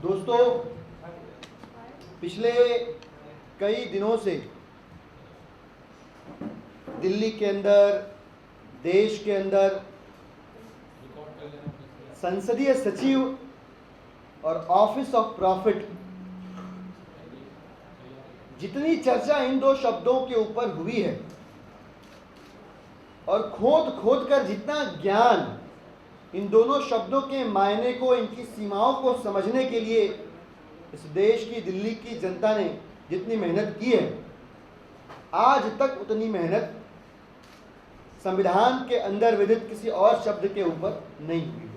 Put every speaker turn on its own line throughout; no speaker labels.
दोस्तों, पिछले कई दिनों से दिल्ली के अंदर, देश के अंदर संसदीय सचिव और ऑफिस ऑफ प्रॉफिट, जितनी चर्चा इन दो शब्दों के ऊपर हुई है और खोद खोद कर जितना ज्ञान इन दोनों शब्दों के मायने को, इनकी सीमाओं को समझने के लिए इस देश की, दिल्ली की जनता ने जितनी मेहनत की है, आज तक उतनी मेहनत संविधान के अंदर विदित किसी और शब्द के ऊपर नहीं हुई।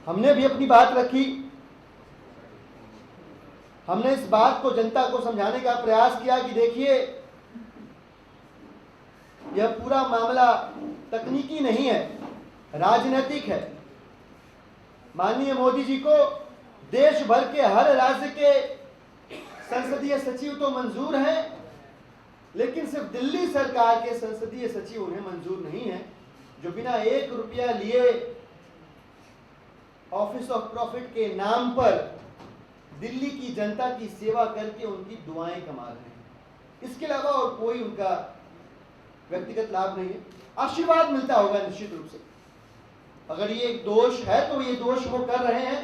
हमने भी अपनी बात रखी, हमने इस बात को जनता को समझाने का प्रयास किया कि देखिए, यह पूरा मामला तकनीकी नहीं है, राजनीतिक है। माननीय मोदी जी को देश भर के हर राज्य के संसदीय सचिव तो मंजूर हैं, लेकिन सिर्फ दिल्ली सरकार के संसदीय सचिव उन्हें मंजूर नहीं है, जो बिना 1 रुपया लिए ऑफिस ऑफ प्रॉफिट के नाम पर दिल्ली की जनता की सेवा करके उनकी दुआएं कमा रहे हैं। इसके अलावा और कोई उनका व्यक्तिगत लाभ नहीं है। आशीर्वाद मिलता होगा निश्चित रूप से। अगर ये एक दोष है तो ये दोष वो कर रहे हैं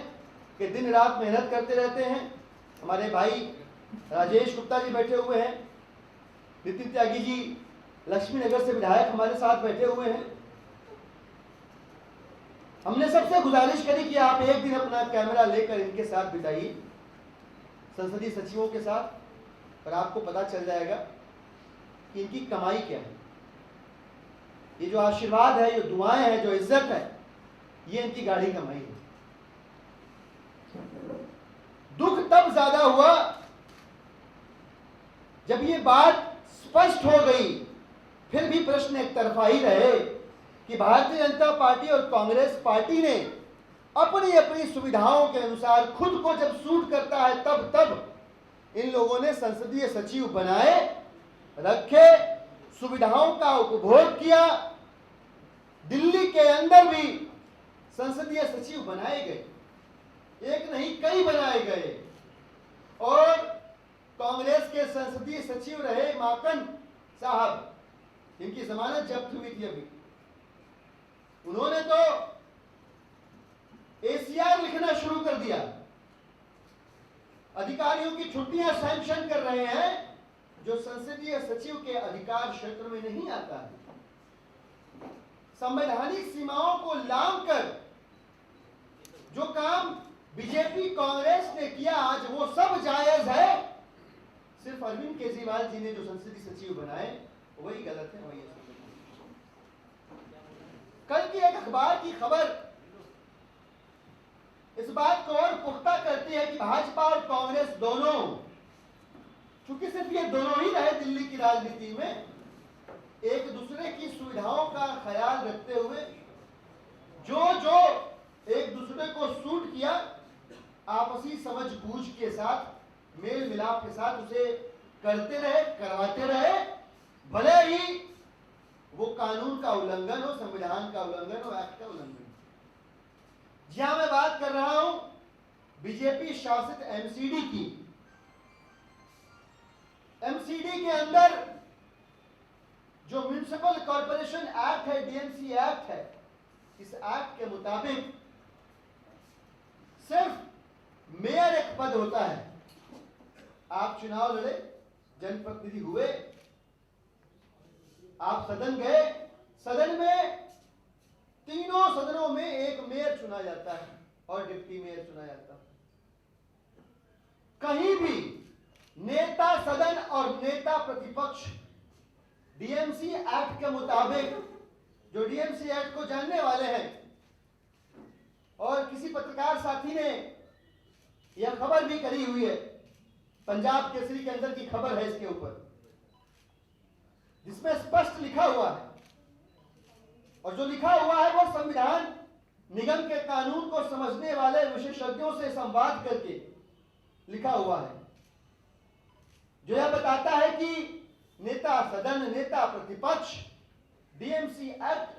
कि दिन रात मेहनत करते रहते हैं। हमारे भाई राजेश गुप्ता जी बैठे हुए हैं, नितिन त्यागी जी लक्ष्मी नगर से विधायक हमारे साथ बैठे हुए हैं। हमने सबसे गुजारिश करी कि आप एक दिन अपना कैमरा लेकर इनके साथ बिताइए, संसदीय सचिवों के साथ, पर आपको पता चल जाएगा कि इनकी कमाई क्या है। ये जो आशीर्वाद है, जो दुआएं हैं, जो इज्जत है, ये इनकी गाड़ी कमाई है। दुख तब ज्यादा हुआ जब ये बात स्पष्ट हो गई, फिर भी प्रश्न एक तरफा ही रहे कि भारतीय जनता पार्टी और कांग्रेस पार्टी ने अपनी अपनी सुविधाओं के अनुसार खुद को जब सूट करता है तब इन लोगों ने संसदीय सचिव बनाए, रखे, सुविधाओं का उपभोग किया। दिल्ली के अंदर भी संसदीय सचिव बनाए गए, एक नहीं कई बनाए गए। और कांग्रेस के संसदीय सचिव रहे माकन साहब, जिनकी जमानत जब्त हुई थी अभी, उन्होंने तो एसीआर लिखना शुरू कर दिया, अधिकारियों की छुट्टियां सैंक्शन कर रहे हैं जो संसदीय सचिव के अधिकार क्षेत्र में नहीं आता है। संवैधानिक सीमाओं को लांघकर जो काम बीजेपी कांग्रेस ने किया, आज वो सब जायज है। सिर्फ अरविंद केजरीवाल जी ने जो संसदीय सचिव बनाए वही गलत है, वही। कल की एक अखबार की खबर इस बात को और पुख्ता करती है कि भाजपा और कांग्रेस दोनों, चूंकि सिर्फ ये दोनों ही रहे दिल्ली की राजनीति में, एक दूसरे की सुविधाओं का ख्याल रखते हुए जो जो एक दूसरे को सूट किया, आपसी समझ बूझ के साथ, मेल मिलाप के साथ उसे करते रहे, करवाते रहे, भले ही वो कानून का उल्लंघन हो, संविधान का उल्लंघन हो, एक्ट का उल्लंघन। जहां मैं बात कर रहा हूं बीजेपी शासित एमसीडी की। एमसीडी के अंदर जो म्युनिसिपल कॉर्पोरेशन एक्ट है, डीएमसी एक्ट है, इस एक्ट के मुताबिक सिर्फ मेयर एक पद होता है। आप चुनाव लड़े, जनप्रतिनिधि हुए, आप सदन गए, सदन में तीनों सदनों में एक मेयर चुना जाता है और डिप्टी मेयर चुना जाता है। कहीं भी नेता सदन और नेता प्रतिपक्ष डीएमसी एक्ट के मुताबिक, जो डीएमसी एक्ट को जानने वाले हैं, और किसी पत्रकार साथी ने यह खबर भी करी हुई है, पंजाब केसरी के अंदर की खबर है इसके ऊपर, जिसमें स्पष्ट लिखा हुआ है, और जो लिखा हुआ है वो संविधान निगम के कानून को समझने वाले विशेषज्ञों से संवाद करके लिखा हुआ है, जो यह बताता है कि नेता सदन, नेता प्रतिपक्ष, डीएमसी एक्ट,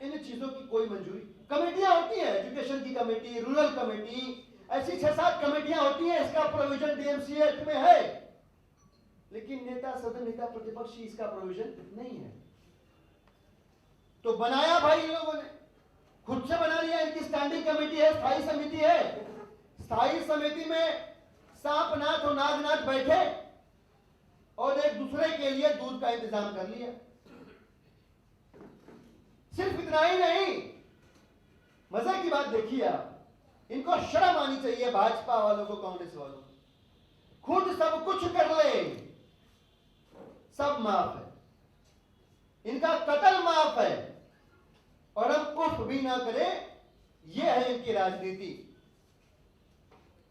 इन चीजों की कोई मंजूरी। कमेटियां होती है एजुकेशन कमेटी, रूरल कमेटी, ऐसी 6-7 कमेटियां होती हैं। इसका प्रोविजन डीएमसी एक्ट में है, लेकिन नेता सदन, नेता प्रतिपक्ष इसका प्रोविजन नहीं है। तो बनाया भाई इन लोगों ने, खुद से बना लिया। इनकी स्टैंडिंग कमेटी है, स्थायी समिति है। स्थायी समिति में सांपनाथ और नागनाथ बैठे और एक दूसरे के लिए दूध का इंतजाम कर लिया। सिर्फ इतना ही नहीं, मजे की बात देखिए आप, इनको शर्म आनी चाहिए भाजपा वालों को, कांग्रेस वालों को। खुद सब कुछ कर ले, सब माफ है, इनका कत्ल माफ है, और हम उफ भी ना करें, यह है इनकी राजनीति।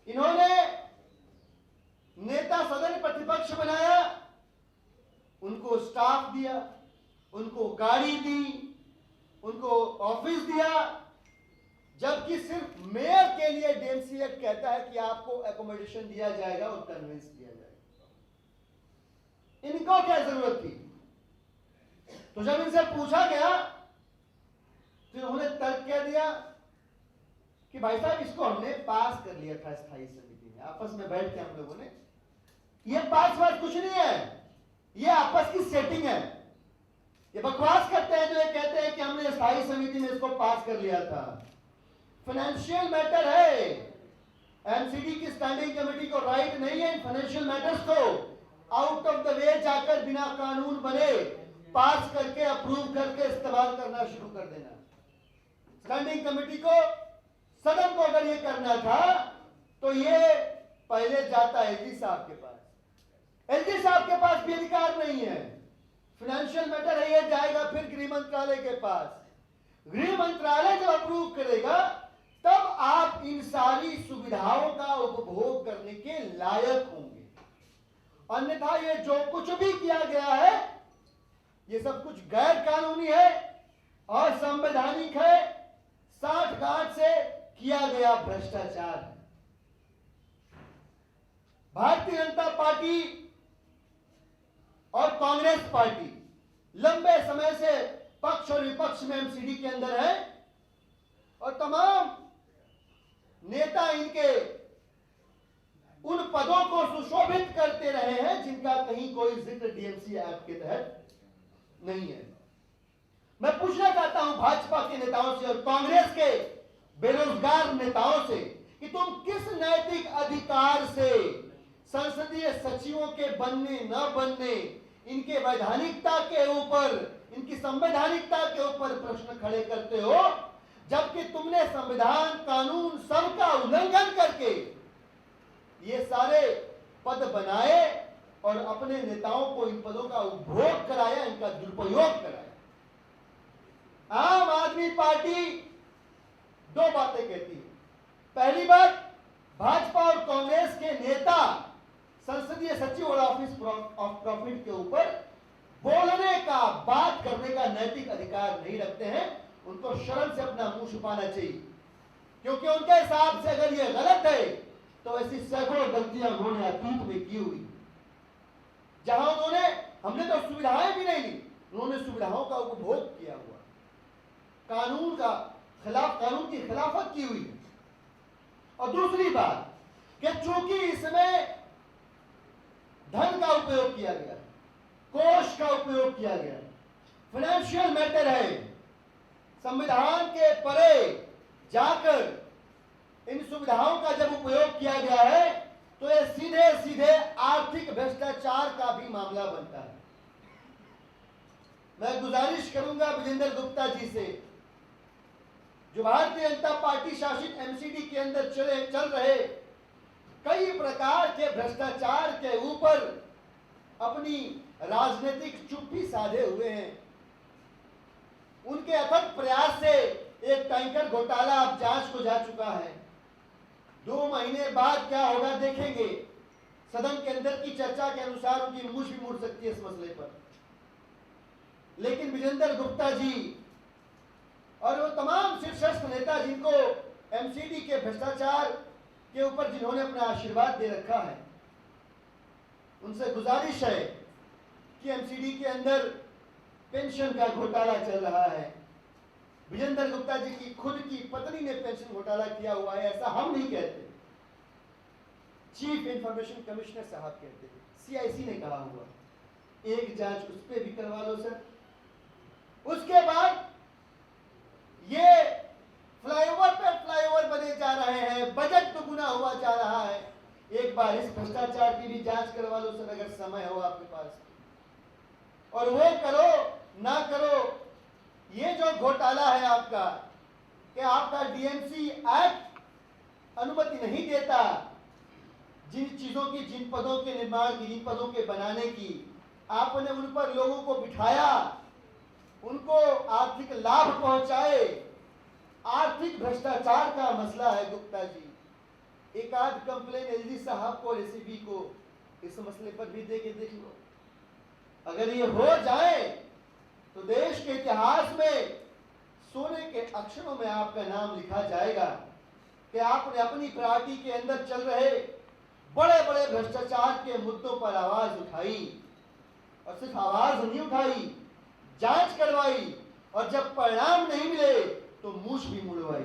इन्होंने नेता सदन प्रतिपक्ष बनाया, उनको स्टाफ दिया, उनको गाड़ी दी, उनको ऑफिस दिया, जबकि सिर्फ मेयर के लिए डीएमसी एक्ट कहता है कि आपको एकोमोडेशन दिया जाएगा और कन्वेंस दिया जाएगा। इनको क्या जरूरत थी? तो जब इनसे पूछा गया तो उन्होंने तर्क क्या दिया कि भाई साहब इसको हमने पास कर लिया था स्थायी समिति में, आपस में बैठ के हम लोगों ने, ये पास वास कुछ नहीं है, ये आपस की सेटिंग है। ये बकवास करते हैं जो ये कहते हैं कि हमने स्थायी समिति में इसको पास कर लिया था। फाइनेंशियल मैटर है, एमसीडी की स्टैंडिंग कमेटी को राइट नहीं है इन फाइनेंशियल मैटर्स को आउट ऑफ द वे जाकर बिना कानून बने पास करके अप्रूव करके इस्तेमाल करना शुरू कर देना। स्टैंडिंग कमेटी को, सदन को अगर ये करना था तो ये पहले जाता एलजी साहब के पास। एलजी साहब के पास भी अधिकार नहीं है, फाइनेंशियल मैटर है, ये जाएगा फिर गृह मंत्रालय के पास। गृह मंत्रालय जब अप्रूव करेगा तब आप इन सारी सुविधाओं का उपभोग करने के लायक होंगे। अन्यथा ये जो कुछ भी किया गया है ये सब कुछ गैर कानूनी है, असंवैधानिक है, साठगांठ से किया गया भ्रष्टाचार है। भारतीय जनता पार्टी और कांग्रेस पार्टी लंबे समय से पक्ष और विपक्ष में एमसीडी के अंदर है, और तमाम नेता इनके उन पदों को सुशोभित करते रहे हैं जिनका कहीं कोई जिक्र डीएमसी एक्ट के तहत नहीं है। मैं पूछना चाहता हूं भाजपा के नेताओं से और कांग्रेस के बेरोजगार नेताओं से कि तुम किस नैतिक अधिकार से संसदीय सचिवों के बनने न बनने, इनके वैधानिकता के ऊपर, इनकी संवैधानिकता के ऊपर प्रश्न खड़े करते हो, जबकि तुमने संविधान, कानून सबका उल्लंघन करके ये सारे पद बनाए और अपने नेताओं को इन पदों का उपभोग कराया, इनका दुरुपयोग कराया। आम आदमी पार्टी दो बातें कहती है। पहली बात, भाजपा और कांग्रेस के नेता संसदीय सचिव और ऑफिस ऑफ प्रॉफिट के ऊपर बोलने का, बात करने का नैतिक अधिकार नहीं रखते हैं। उनको शर्म से अपना मुंह छुपाना चाहिए, क्योंकि उनके हिसाब से अगर ये गलत है तो ऐसी सैकड़ों गलतियां उन्होंने अतीत में की हुई, जहां उन्होंने, हमने तो सुविधाएं भी नहीं ली, उन्होंने सुविधाओं का उपभोग किया हुआ, कानून का खिलाफ, कानून की खिलाफत की हुई है। और दूसरी बात कि चूंकि इसमें धन का उपयोग किया गया, कोष का उपयोग किया गया, फाइनेंशियल मैटर है, संविधान के परे जाकर इन सुविधाओं का जब उपयोग किया गया है तो ये सीधे सीधे आर्थिक भ्रष्टाचार का भी मामला बनता है। मैं गुजारिश करूंगा विजेंद्र गुप्ता जी से, जो भारतीय जनता पार्टी शासित एमसीडी के अंदर चल रहे कई प्रकार के भ्रष्टाचार के ऊपर अपनी राजनीतिक चुप्पी साधे हुए हैं। उनके अथक प्रयास से एक टैंकर घोटाला अब जांच को जा चुका है। 2 महीने बाद क्या होगा देखेंगे। सदन के अंदर की चर्चा के अनुसार उनकी मूछ भी मुड़ सकती है इस मसले पर। लेकिन विजेंद्र गुप्ता जी और वो तमाम शीर्षस्थ नेता जिनको एमसीडी के भ्रष्टाचार के ऊपर जिन्होंने अपना आशीर्वाद दे रखा है, उनसे गुजारिश है कि एमसीडी के अंदर पेंशन का घोटाला चल रहा है, विजेंद्र गुप्ता जी की खुद की पत्नी ने पेंशन घोटाला किया हुआ है, ऐसा हम नहीं कहते, चीफ इंफॉर्मेशन कमिश्नर साहब कहते हैं, सीआईसी ने कहा हुआ। एक जांच उस पर भी करवा लो सर। उसके बाद ये फ्लाईओवर पे फ्लाईओवर बने जा रहे हैं, बजट दुगुना हुआ जा रहा है। एक बार इस भ्रष्टाचार की भी जांच करवा लो सर, अगर समय हो आपके पास। और वो करो ना करो, ये जो घोटाला है आपका, कि आपका डीएमसी एक्ट अनुमति नहीं देता जिन चीजों की, जिन पदों के निर्माण की, जिन पदों के बनाने की, आपने उन पर लोगों को बिठाया, उनको आर्थिक लाभ पहुंचाए। आर्थिक भ्रष्टाचार का मसला है गुप्ता जी। एक आध कंप्लेन एलजी साहब को, एसीबी को इस मसले पर भी दे के देख लो। अगर ये हो जाए तो देश के इतिहास में सोने के अक्षरों में आपका नाम लिखा जाएगा कि आपने अपनी पार्टी के अंदर चल रहे बड़े बड़े भ्रष्टाचार के मुद्दों पर आवाज उठाई, और सिर्फ आवाज नहीं उठाई, जांच करवाई, और जब परिणाम नहीं मिले तो मूछ भी मुड़वाई।